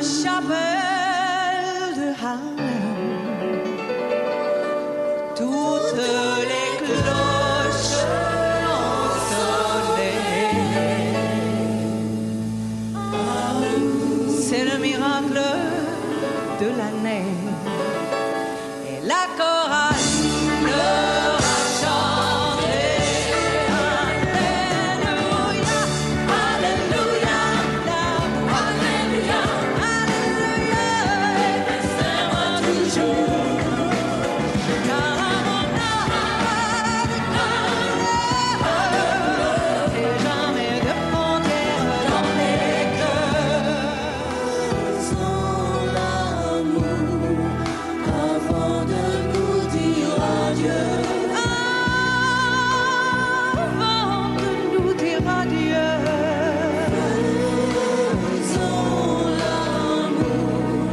chapelle de Harlem, toutes les cloches ont sonné. C'est le miracle de l'année et la chorale leur a chanté. Alléluia, Alléluia, Alléluia, Alléluia, et laissez-moi toujours, car à mon âme et jamais de frontières dans les cœurs. Sans l'amour, avant de nous dire adieu, avant de nous dire adieu, faisons l'amour,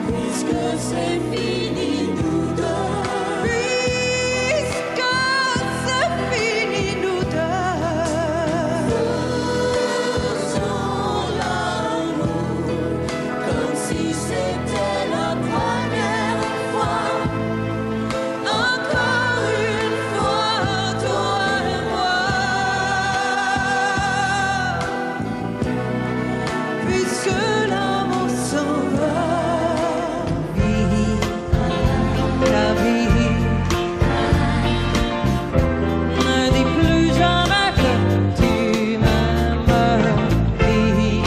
puisque c'est fini nous deux, puisque c'est fini nous deux, faisons l'amour, comme si c'était la première fois. Encore une fois, toi et moi, puisque l'amour s'en va. Vie, la vie, ne dis plus jamais que tu m'aimes. Vie,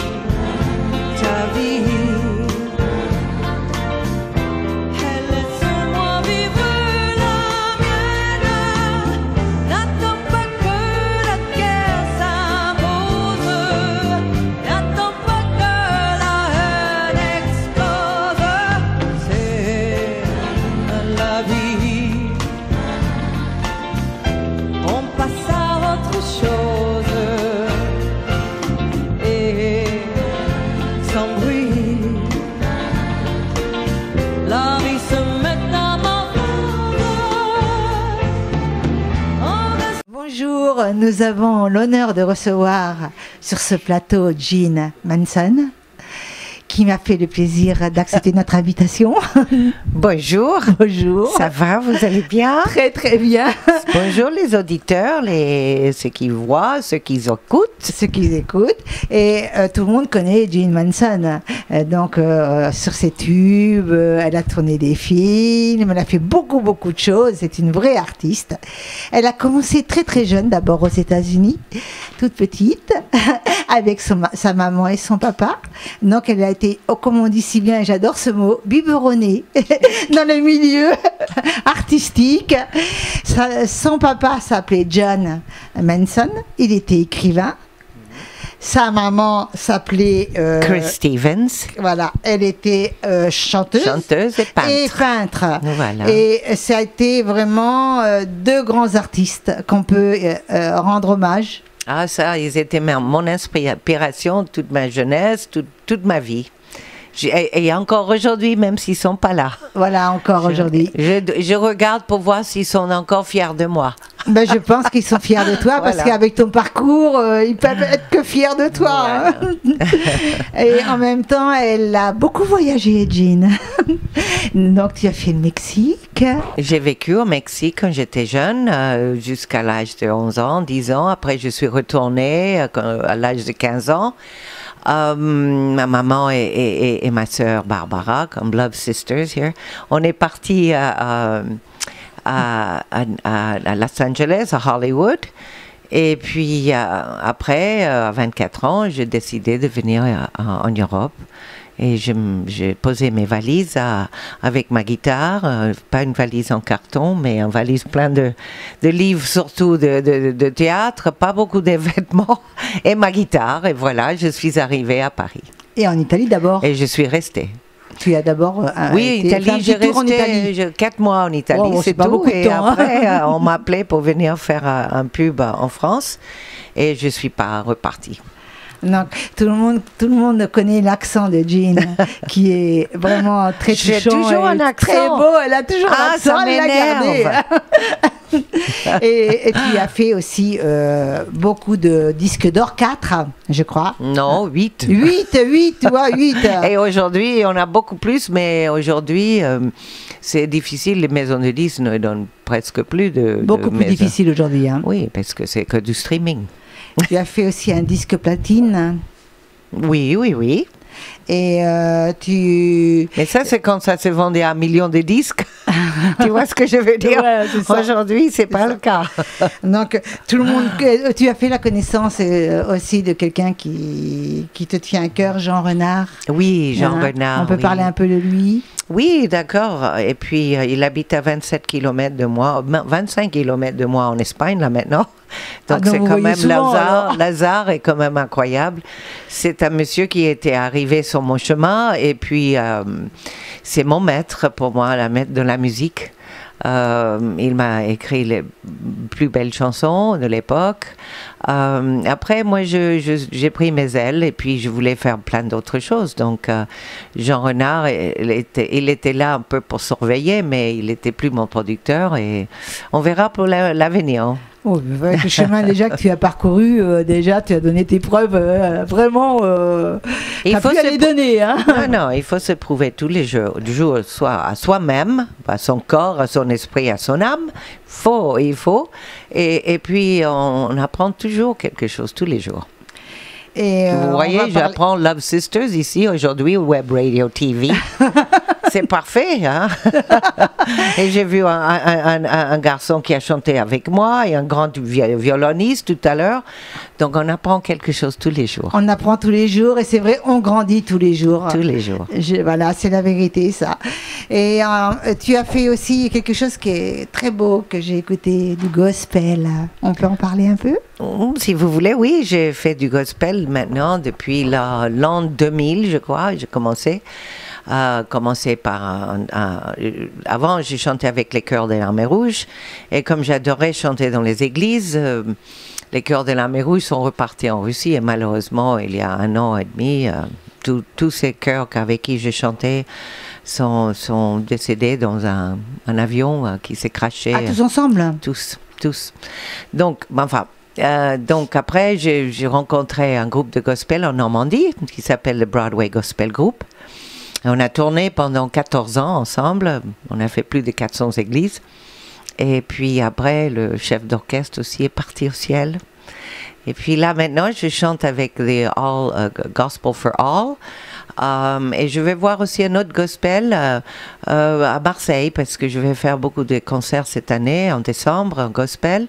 ta vie. Laisse-moi vivre la mienne. N'attends pas que la guerre s'impose. N'attends pas que la haine explose. C'est la vie. On passe à autre chose. Et sans bruit, la vie se métamorphose. Bonjour, nous avons l'honneur de recevoir sur ce plateau Jean Manson, qui m'a fait le plaisir d'accepter notre invitation. Bonjour, Bonjour. ça va, vous allez bien? Très très bien. Bonjour les auditeurs, ceux qui voient, ceux qui écoutent. Ceux qui écoutent. Et tout le monde connaît Jean Manson. Sur ses tubes, elle a tourné des films, elle a fait beaucoup de choses. C'est une vraie artiste. Elle a commencé très très jeune, d'abord aux États-Unis, toute petite, avec sa maman et son papa. Donc elle a été, comme on dit si bien, et j'adore ce mot, biberonnée dans le milieu artistique. Son papa s'appelait John Manson, il était écrivain. Sa maman s'appelait Chris Stevens. Voilà, elle était chanteuse Et peintre. Voilà. Et ça a été vraiment deux grands artistes qu'on peut rendre hommage. Ah ça, ils étaient mon inspiration toute ma jeunesse, toute ma vie. Et encore aujourd'hui, même s'ils ne sont pas là. Voilà, encore aujourd'hui. Je regarde pour voir s'ils sont encore fiers de moi. Ben, je pense qu'ils sont fiers de toi, parce qu'avec ton parcours, ils peuvent être que fiers de toi. Voilà. Hein. Et en même temps, elle a beaucoup voyagé, Jean. Donc, tu as fait le Mexique. J'ai vécu au Mexique quand j'étais jeune, jusqu'à l'âge de 11 ans, 10 ans. Après, je suis retournée à l'âge de 15 ans. Ma maman et ma sœur Barbara, comme Love Sisters here, on est partis à Los Angeles, à Hollywood. Et puis après, à 24 ans, j'ai décidé de venir en Europe. Et j'ai posé mes valises avec ma guitare, pas une valise en carton, mais une valise pleine de livres, surtout de théâtre, pas beaucoup de vêtements, et ma guitare. Et voilà, je suis arrivée à Paris. Et en Italie d'abord. Et je suis restée. Tu as d'abord oui, Italie, j'ai resté 4 mois en Italie, oh, c'est pas tout. Beaucoup de et temps, après, on m'a appelé pour venir faire un pub en France, et je ne suis pas repartie. Donc, tout le monde connaît l'accent de Jean, qui est vraiment très touchant. J'ai toujours un accent. Très beau, elle a toujours un accent, ça elle l'a m'énerve. gardé. Et tu as fait aussi beaucoup de disques d'or, 4, je crois. Non, 8. 8, tu vois, 8. Et aujourd'hui, on a beaucoup plus, mais aujourd'hui, c'est difficile. Les maisons de disques ne donnent presque plus de Beaucoup plus maisons. difficile aujourd'hui. Hein. Oui, parce que c'est que du streaming. Tu as fait aussi un disque platine. Oui, oui, oui. Et tu... Mais ça, c'est quand ça s'est vendu à 1 million de disques. Tu vois ce que je veux dire? Ouais, c'est ça. Aujourd'hui, c'est pas le cas. Donc, tout le monde... Tu as fait la connaissance aussi de quelqu'un qui te tient à cœur, Jean Renard. Oui, Jean Hein? Renard. On peut oui. parler un peu de lui. Oui, d'accord. Et puis, il habite à 27 km de moi, 25 km de moi en Espagne, là, maintenant. Donc, donc c'est vous quand voyez même souvent, alors. Lazare est quand même incroyable. C'est un monsieur qui était arrivé sur mon chemin et puis c'est mon maître pour moi, la maître de la musique. Il m'a écrit les plus belles chansons de l'époque. Après, moi, j'ai pris mes ailes et puis je voulais faire plein d'autres choses. Donc, Jean Renard, il était là un peu pour surveiller, mais il n'était plus mon producteur et on verra pour l'avenir. Oh, avec le chemin déjà que tu as parcouru, déjà tu as donné tes preuves, vraiment, Il t'as faut pu se les donner. Hein. Non, il faut se prouver tous les jours, soit à soi-même, à son corps, à son esprit, à son âme. Il faut. Et puis, on apprend toujours quelque chose tous les jours. Et, Vous on va voyez, parler- j'apprends Love Sisters ici aujourd'hui, Web Radio TV. C'est parfait, hein? Et j'ai vu un garçon qui a chanté avec moi et un grand violoniste tout à l'heure. Donc, on apprend quelque chose tous les jours. On apprend tous les jours et c'est vrai, on grandit tous les jours. Tous les jours. Voilà, c'est la vérité, ça. Et tu as fait aussi quelque chose qui est très beau, que j'ai écouté, du gospel. On peut en parler un peu? Si vous voulez, oui, j'ai fait du gospel maintenant depuis l'an 2000, je crois. J'ai commencé par avant, j'ai chanté avec les chœurs de l'Armée Rouge. Et comme j'adorais chanter dans les églises, les chœurs de l'Armée Rouge sont repartis en Russie. Et malheureusement, il y a 1 an et demi, tous ces chœurs avec qui j'ai chanté sont décédés dans un avion qui s'est crashé. Ah, tous ensemble? Tous. Donc, enfin... donc après, j'ai rencontré un groupe de gospel en Normandie qui s'appelle le Broadway Gospel Group. Et on a tourné pendant 14 ans ensemble. On a fait plus de 400 églises. Et puis après, le chef d'orchestre aussi est parti au ciel. Et puis là, maintenant, je chante avec les Gospel for All. Et je vais voir aussi un autre gospel à Marseille parce que je vais faire beaucoup de concerts cette année, en décembre, un gospel.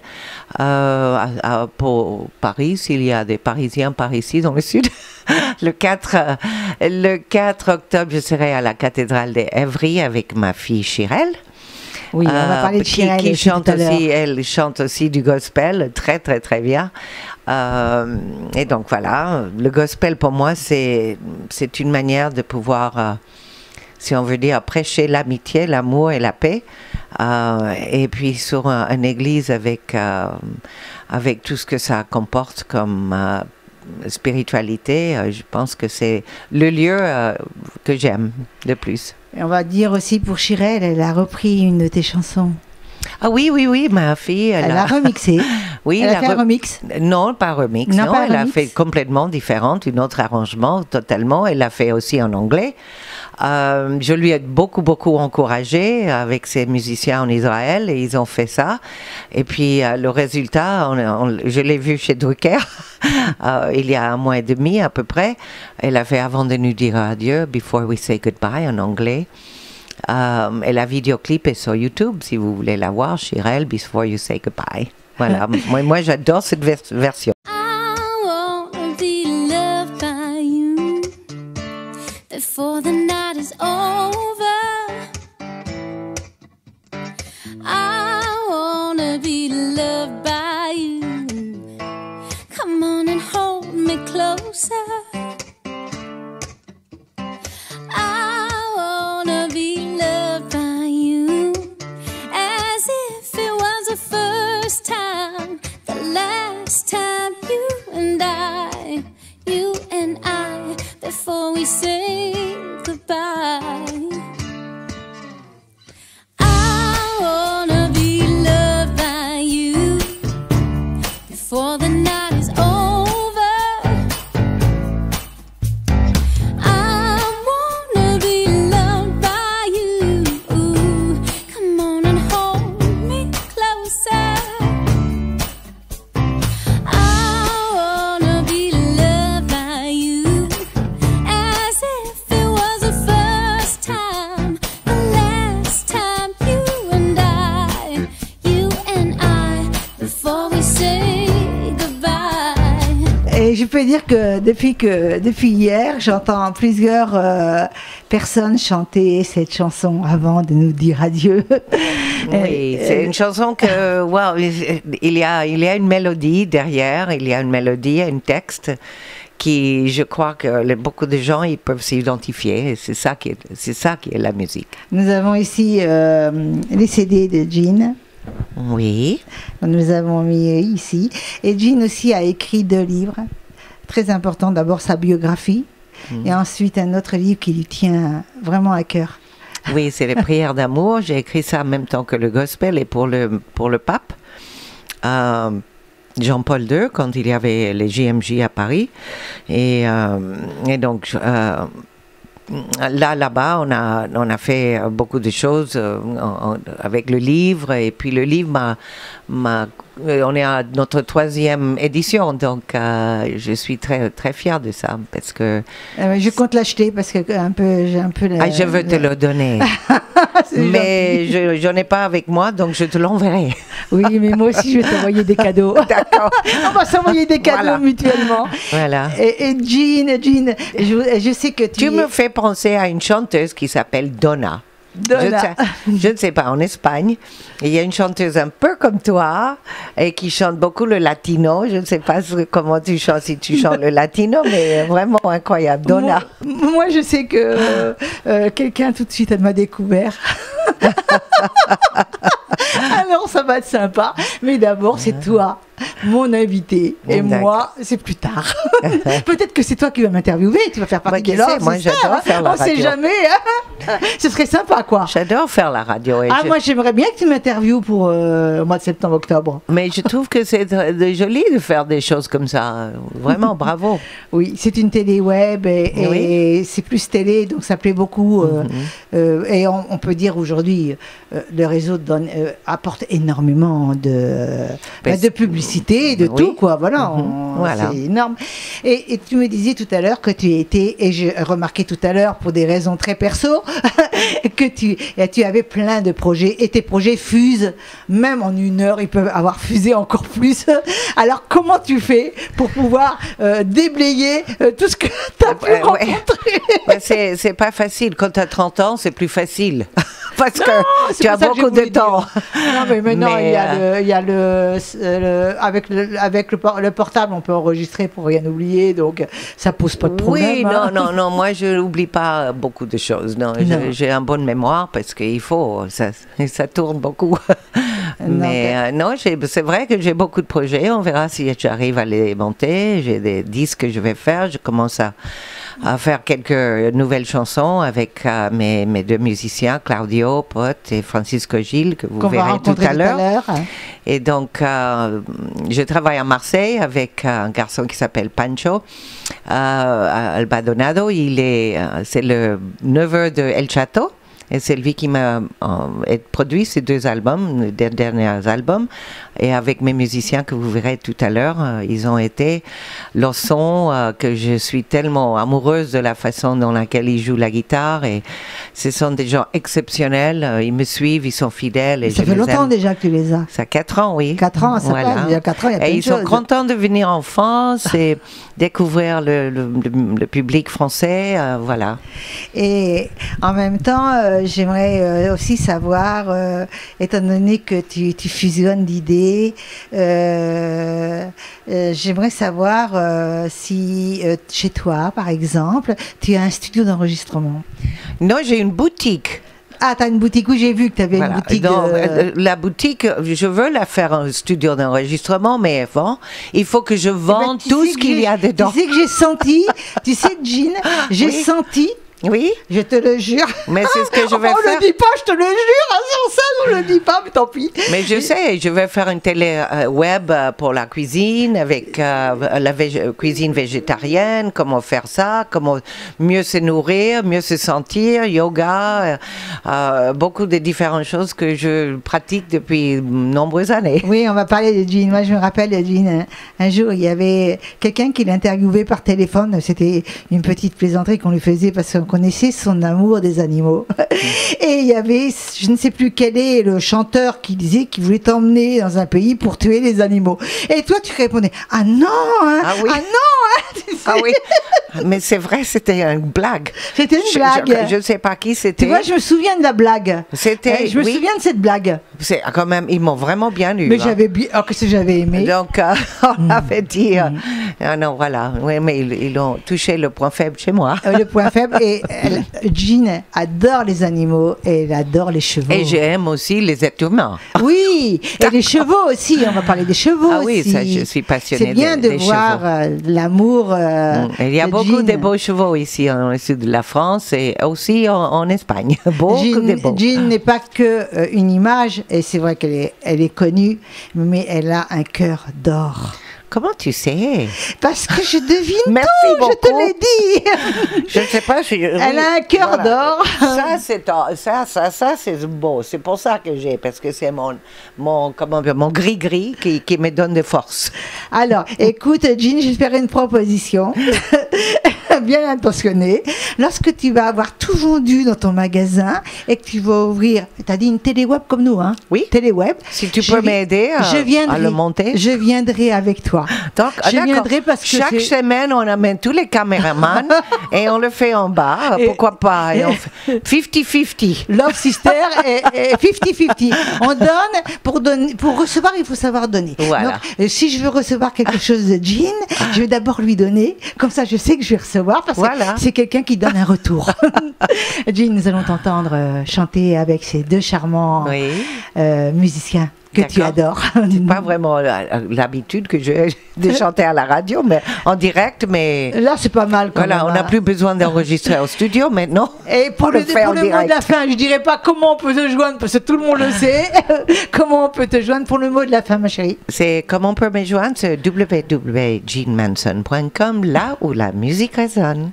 Pour Paris, s'il y a des Parisiens par ici dans le sud. Le 4 octobre, je serai à la cathédrale d'Evry avec ma fille Chirelle. Oui, on va parler de Chirelle qui aussi chante tout à l'heure. aussi, elle chante aussi du gospel, très très très bien. Et donc voilà, le gospel pour moi c'est une manière de pouvoir, si on veut dire, prêcher l'amitié, l'amour et la paix. Et puis sur une église avec tout ce que ça comporte comme spiritualité, je pense que c'est le lieu que j'aime le plus. Et on va dire aussi pour Chirelle, elle a repris une de tes chansons. Ah oui, ma fille, Elle a remixé. Oui, Elle a fait un remix. Non, pas remix. Non, Non, pas elle remix. a fait complètement différente, un autre arrangement totalement. Elle l'a fait aussi en anglais. Je lui ai beaucoup encouragé avec ses musiciens en Israël et ils ont fait ça. Et puis le résultat, je l'ai vu chez Drucker il y a 1 mois et demi à peu près. Elle a fait Avant de nous dire adieu, Before We Say Goodbye en anglais. Et la vidéoclip est sur YouTube si vous voulez la voir, Chirelle, Before You Say Goodbye. Voilà, moi j'adore cette version. I wanna be loved by you before the night is over. I wanna be loved by you. Come on and hold me closer. I wanna be loved by you as if it was the first time, the last time you say goodbye. I wanna be loved by you before the night is over. I wanna be loved by you. Come on and hold me closer. I wanna be loved by you as if it was the first time, the last time. You and I, before we say goodbye. Et je peux dire que depuis hier, j'entends plusieurs personnes chanter cette chanson avant de nous dire adieu. Oui, c'est une chanson que, wow, il y a une mélodie derrière, il y a une mélodie, un texte qui, je crois que beaucoup de gens ils peuvent s'identifier. Et c'est ça qui est la musique. Nous avons ici les CD de Jean. Oui. Nous avons mis ici. Et Jean aussi a écrit 2 livres très importants. D'abord sa biographie et ensuite un autre livre qui lui tient vraiment à cœur. Oui, c'est les prières d'amour. J'ai écrit ça en même temps que le gospel et pour le pape. Jean-Paul II, quand il y avait les JMJ à Paris. Et donc, là-bas, on a fait beaucoup de choses avec le livre. Et puis le livre on est à notre 3e édition, donc je suis très très fière de ça parce que je compte l'acheter parce que j'ai un peu je veux te le donner. Mais je n'en ai pas avec moi, donc je te l'enverrai. Oui, mais moi aussi je vais t'envoyer des cadeaux. D'accord. On va s'envoyer des cadeaux mutuellement. Voilà. Et Jean, je sais que tu me fais penser à une chanteuse qui s'appelle Donna. Je ne sais pas, en Espagne, il y a une chanteuse un peu comme toi et qui chante beaucoup le latino. Je ne sais pas comment tu chantes, si tu chantes le latino, mais vraiment incroyable. Donna. Moi, je sais que quelqu'un tout de suite elle m'a découvert. Alors ça va être sympa, mais d'abord c'est toi, mon invité, et moi c'est plus tard. Peut-être que c'est toi qui vas m'interviewer, tu vas faire partie de l'ordre. Moi j'adore faire la radio. On sait jamais, hein. Ce serait sympa quoi. J'adore faire la radio. Moi j'aimerais bien que tu m'interviewes pour le mois de septembre-octobre. Mais je trouve que c'est joli de faire des choses comme ça, vraiment bravo. Oui, c'est une télé web et c'est plus télé, donc ça plaît beaucoup. Et on peut dire aujourd'hui, le réseau apporte énormément de publicité, de tout, quoi. Voilà, c'est énorme. Et tu me disais tout à l'heure que tu étais, et j'ai remarqué tout à l'heure, pour des raisons très perso, que tu avais plein de projets, et tes projets fusent, même en 1 heure, ils peuvent avoir fusé encore plus. Alors, comment tu fais pour pouvoir déblayer tout ce que tu as pu rencontrer? C'est pas facile. Quand tu as 30 ans, c'est plus facile. Parce que tu as beaucoup de temps. Non, mais maintenant, il y a avec le portable, on peut enregistrer pour rien oublier, donc ça pose pas de problème. Oui, non, moi je n'oublie pas beaucoup de choses. Non. J'ai une bonne mémoire parce qu'il faut, ça tourne beaucoup. Mais non, c'est vrai que j'ai beaucoup de projets. On verra si j'arrive à les monter. J'ai des disques que je vais faire. Je commence à faire quelques nouvelles chansons avec mes 2 musiciens, Claudio Pot et Francisco Gil, que vous verrez tout à l'heure. Et donc, je travaille à Marseille avec un garçon qui s'appelle Pancho Albadonado. C'est le neveu de El Chato. Et c'est lui qui m'a produit ces 2 albums, les derniers albums. Et avec mes musiciens que vous verrez tout à l'heure, ils ont été le son que je suis tellement amoureuse de la façon dans laquelle ils jouent la guitare. Et ce sont des gens exceptionnels. Ils me suivent, ils sont fidèles. Et ça fait longtemps déjà que tu les as. Ça fait 4 ans, oui. 4 ans, ça fait il y a 4 ans, il y a plein de choses. Et ils sont contents de venir en France et découvrir le public français. Voilà. Et en même temps, j'aimerais aussi savoir, étant donné que tu fusionnes d'idées, j'aimerais savoir si chez toi, par exemple, tu as un studio d'enregistrement. Non, j'ai une boutique. Ah, t'as une boutique. Oui, j'ai vu que t'avais une Voilà. boutique. Donc, la boutique, je veux la faire un studio d'enregistrement, mais avant, il faut que je Eh ben, vende tu tout sais ce que qu'il y a j'ai- dedans. Tu sais que j'ai senti, tu sais, Jean, j'ai Oui. senti, Oui, je te le jure. mais c'est ce que je vais on faire. le dit pas, je te le jure. Ah, sur ça, on le dit pas, mais tant pis. Mais je sais, je vais faire une télé web pour la cuisine, avec cuisine végétarienne, comment faire ça, comment mieux se nourrir, mieux se sentir, yoga, beaucoup de différentes choses que je pratique depuis de nombreuses années. Oui, on va parler de Jean. Moi, je me rappelle de Jean. Un jour, il y avait quelqu'un qui l'interviewait par téléphone. C'était une petite plaisanterie qu'on lui faisait parce qu'on connaissait son amour des animaux. Et il y avait, je ne sais plus quel est le chanteur qui disait qu'il voulait t'emmener dans un pays pour tuer les animaux. Et toi, tu répondais, ah non, hein, Ah oui. ah non, hein, tu sais. Ah oui, mais c'est vrai, c'était une blague. C'était une blague. Je ne sais pas qui Tu c'était. vois, je me souviens de la blague. C'était, Je me oui. souviens de cette blague. C'est quand même, ils m'ont vraiment bien eu. Mais hein. j'avais bien, oh, qu'est-ce que j'avais aimé. Donc, on avait dit, ah non, voilà, oui, mais ils ont touché le point faible chez moi. Le point faible. Et Jean adore les animaux et elle adore les chevaux. Et j'aime aussi les êtres humains. Oui, et les chevaux aussi. On va parler des chevaux Ah oui, aussi. ça, je suis passionnée C'est bien de des voir chevaux. l'amour. Il y a de beaucoup Jean. de beaux chevaux ici dans le sud de la France et aussi en Espagne. Beaucoup de beaux. Jean n'est pas que une image, et c'est vrai elle est connue, mais elle a un cœur d'or. Comment tu sais? Parce que je devine Merci tout, beaucoup. je te l'ai dit. Je ne sais pas. Elle a un cœur d'or. Ça, c'est beau. C'est pour ça que j'ai, parce que c'est mon gris-gris qui me donne de force. Alors, écoute, Jean, je vais faire une proposition bien intentionnée. Lorsque tu vas avoir tout vendu dans ton magasin et que tu vas ouvrir, tu as dit une téléweb comme nous, hein? Oui. Téléweb. Si tu peux m'aider à le monter. Je viendrai avec toi. Donc, Je d'accord. viendrai parce que chaque c'est- semaine, on amène tous les caméramans et on le fait en bas. Et- Pourquoi pas? Et on fait 50-50. Love Sister et 50-50. On donne, pour recevoir, il faut savoir donner. Voilà. Donc, si je veux recevoir quelque chose de Jean, je vais d'abord lui donner. Comme ça, je sais que je vais recevoir parce Voilà. que c'est quelqu'un qui donne un retour. Jean, nous allons t'entendre chanter avec ces deux charmants Oui. musiciens que tu D'accord. adores. Pas vraiment l'habitude que j'ai de chanter à la radio, mais en direct, mais Là, c'est pas mal. Quand voilà, même, on n'a hein. plus besoin d'enregistrer au studio maintenant. Et pour On le, le fait pour en le mot de direct. la fin, je dirais pas comment on peut te joindre parce que tout le monde le sait. Comment on peut te joindre pour le mot de la fin, ma chérie? C'est comment on peut me joindre, c'est www.jeanmanson.com, là où la musique résonne.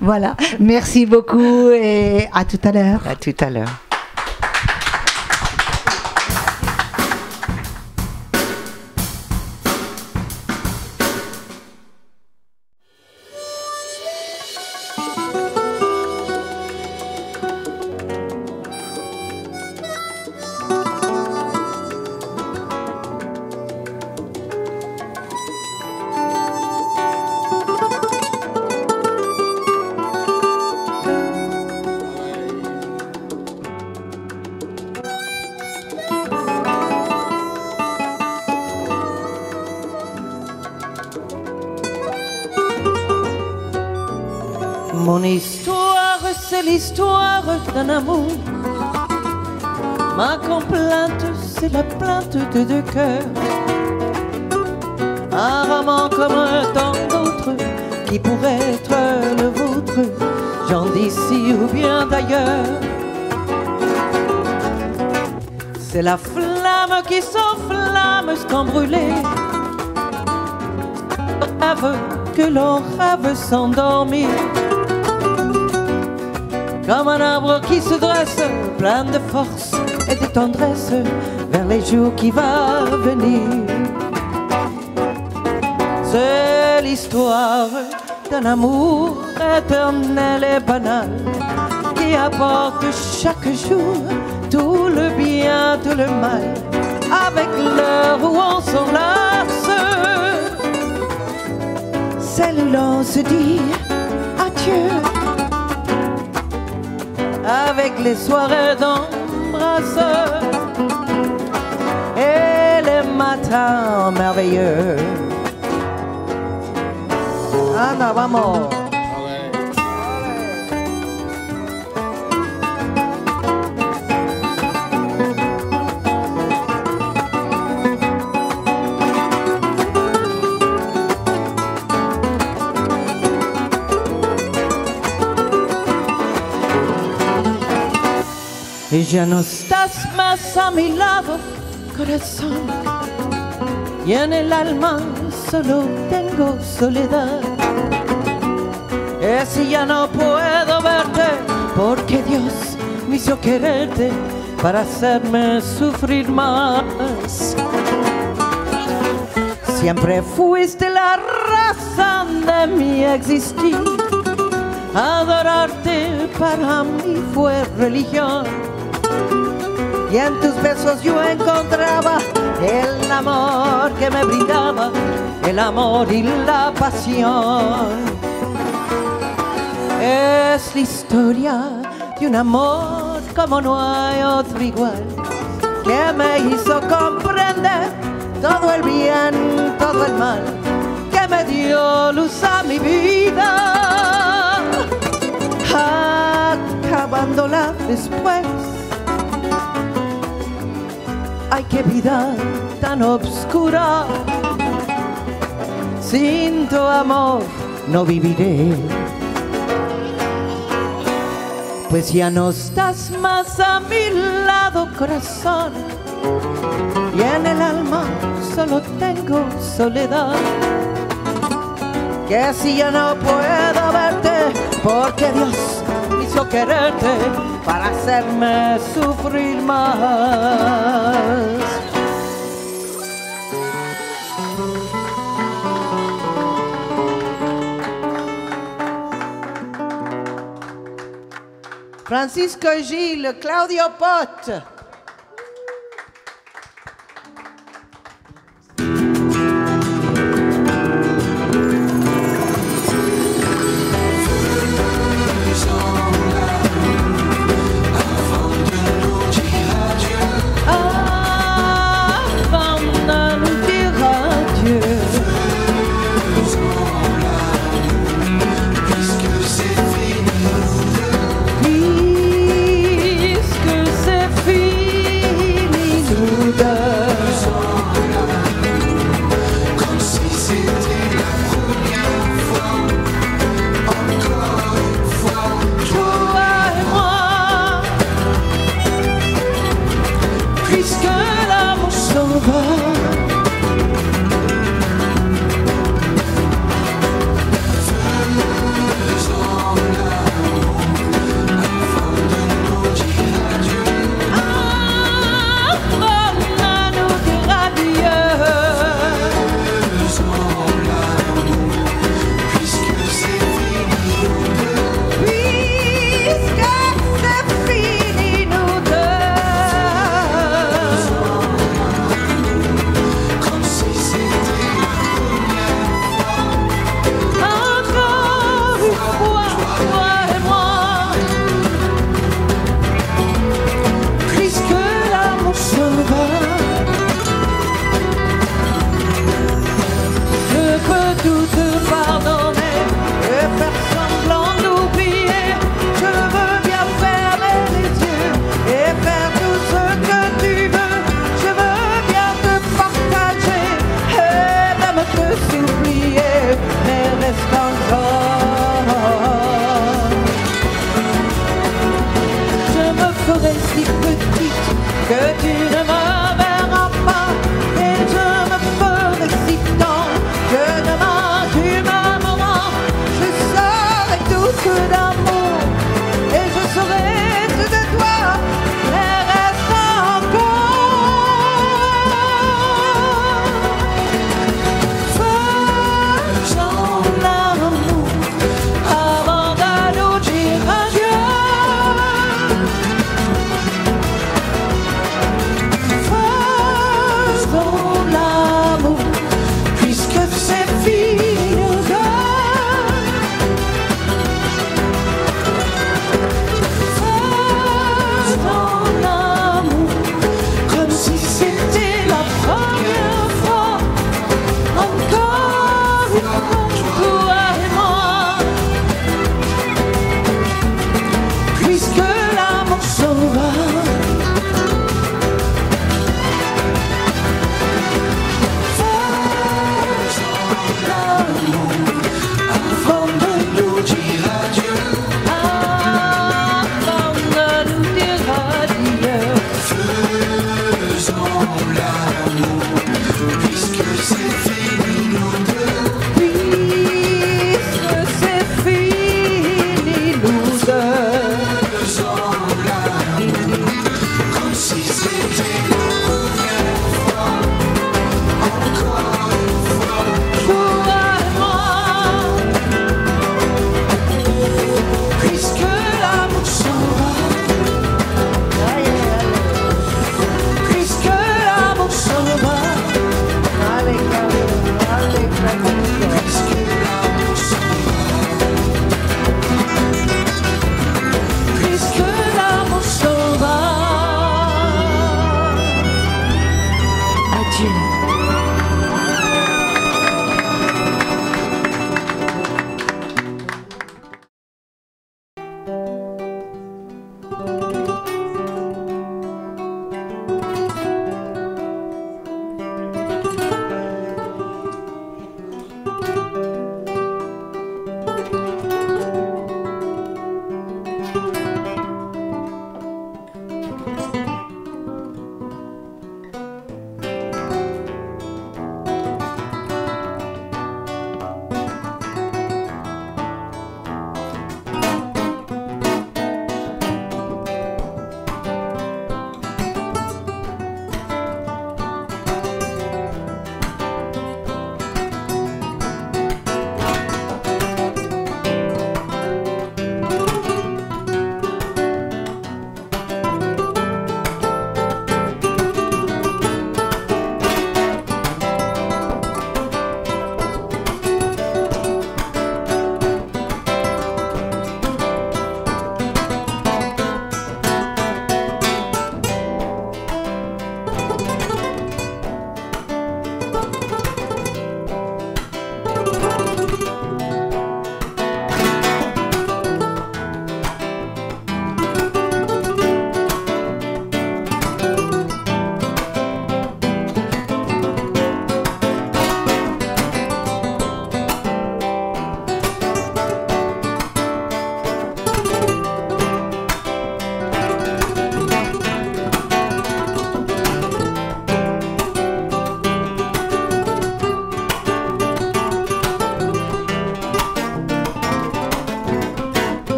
Voilà. Merci beaucoup et à tout à l'heure. À tout à l'heure. Mon histoire, c'est l'histoire d'un amour. Ma complainte, c'est la plainte de deux cœurs. Un roman comme un tant d'autres qui pourrait être le vôtre, gens d'ici ou bien d'ailleurs. C'est la flamme qui s'enflamme sans brûler. Rêve que l'on rêve sans dormir. Comme un arbre qui se dresse, plein de force et de tendresse, vers les jours qui vont venir. C'est l'histoire d'un amour éternel et banal, qui apporte chaque jour tout le bien, tout le mal, avec l'heure où on s'enlace. C'est où l'on se dit adieu, avec les soirées d'embrasse et les matins merveilleux. Anda, vamos. y ya no estás más a mi lado, corazón. Y en el alma solo tengo soledad. Y si ya no puedo verte, porque Dios me hizo quererte para hacerme sufrir más. Siempre fuiste la razón de mi existir. Adorarte para mí fue religión. Y en tus besos yo encontraba el amor que me brindaba, el amor y la pasión. Es la historia de un amor como no hay otro igual, que me hizo comprender todo el bien, todo el mal, que me dio luz a mi vida, acabándola después. Ay, qué vida tan obscura, sin tu amor no viviré. Pues ya no estás más a mi lado, corazón, y en el alma solo tengo soledad. Que si ya no puedo verte, porque Dios me hizo quererte para hacerme sufrir más. Francisco Gil, Claudio Pot. Que tu